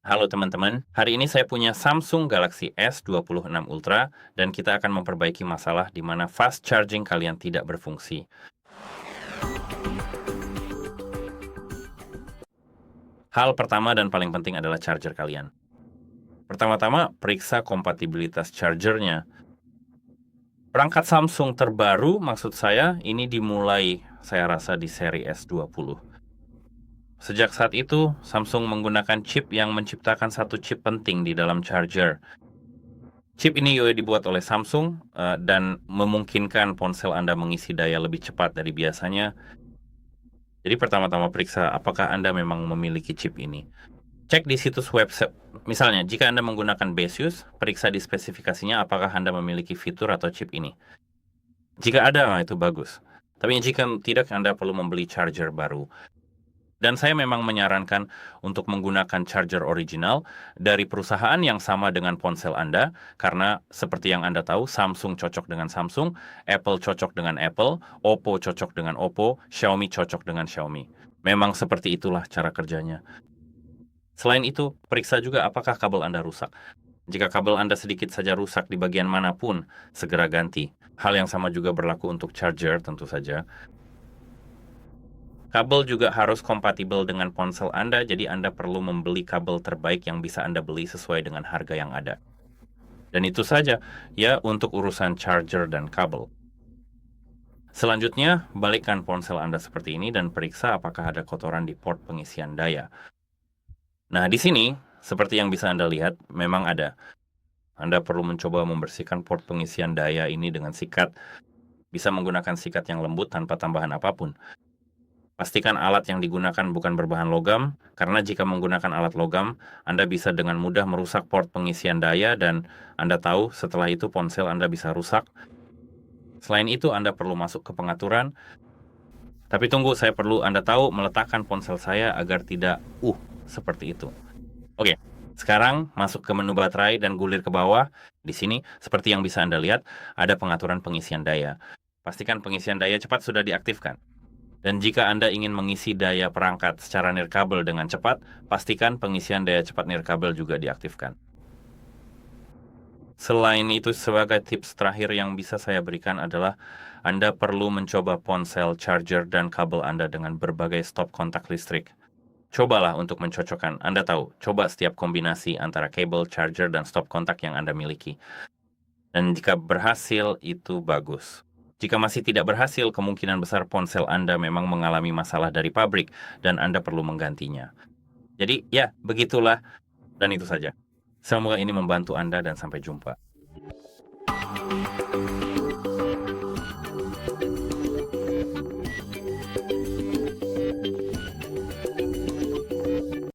Halo teman-teman, hari ini saya punya Samsung Galaxy S26 Ultra dan kita akan memperbaiki masalah di mana fast charging kalian tidak berfungsi. Hal pertama dan paling penting adalah charger kalian. Pertama-tama, periksa kompatibilitas chargernya. Perangkat Samsung terbaru, maksud saya, ini dimulai saya rasa di seri S20. Sejak saat itu, Samsung menggunakan chip yang menciptakan satu chip penting di dalam charger. Chip ini juga dibuat oleh Samsung dan memungkinkan ponsel Anda mengisi daya lebih cepat dari biasanya. Jadi pertama-tama periksa apakah Anda memang memiliki chip ini. Cek di situs website. Misalnya, jika Anda menggunakan Basius, periksa di spesifikasinya apakah Anda memiliki fitur atau chip ini. Jika ada, itu bagus. Tapi jika tidak, Anda perlu membeli charger baru. Dan saya memang menyarankan untuk menggunakan charger original dari perusahaan yang sama dengan ponsel Anda, karena seperti yang Anda tahu, Samsung cocok dengan Samsung, Apple cocok dengan Apple, Oppo cocok dengan Oppo, Xiaomi cocok dengan Xiaomi. Memang seperti itulah cara kerjanya. Selain itu, periksa juga apakah kabel Anda rusak. Jika kabel Anda sedikit saja rusak di bagian manapun, segera ganti. Hal yang sama juga berlaku untuk charger tentu saja. Kabel juga harus kompatibel dengan ponsel Anda, jadi Anda perlu membeli kabel terbaik yang bisa Anda beli sesuai dengan harga yang ada. Dan itu saja, ya, untuk urusan charger dan kabel. Selanjutnya, balikkan ponsel Anda seperti ini dan periksa apakah ada kotoran di port pengisian daya. Nah, di sini, seperti yang bisa Anda lihat, memang ada. Anda perlu mencoba membersihkan port pengisian daya ini dengan sikat. Bisa menggunakan sikat yang lembut tanpa tambahan apapun. Pastikan alat yang digunakan bukan berbahan logam, karena jika menggunakan alat logam, Anda bisa dengan mudah merusak port pengisian daya dan Anda tahu setelah itu ponsel Anda bisa rusak. Selain itu, Anda perlu masuk ke pengaturan. Tapi tunggu, saya perlu Anda tahu meletakkan ponsel saya agar tidak seperti itu. Oke, sekarang masuk ke menu baterai dan gulir ke bawah. Di sini, seperti yang bisa Anda lihat, ada pengaturan pengisian daya. Pastikan pengisian daya cepat sudah diaktifkan. Dan jika Anda ingin mengisi daya perangkat secara nirkabel dengan cepat, pastikan pengisian daya cepat nirkabel juga diaktifkan. Selain itu, sebagai tips terakhir yang bisa saya berikan adalah Anda perlu mencoba ponsel, charger, dan kabel Anda dengan berbagai stop kontak listrik. Cobalah untuk mencocokkan. Anda tahu, coba setiap kombinasi antara kabel, charger, dan stop kontak yang Anda miliki. Dan jika berhasil, itu bagus. Jika masih tidak berhasil, kemungkinan besar ponsel Anda memang mengalami masalah dari pabrik dan Anda perlu menggantinya. Jadi, ya, begitulah. Dan itu saja. Semoga ini membantu Anda dan sampai jumpa.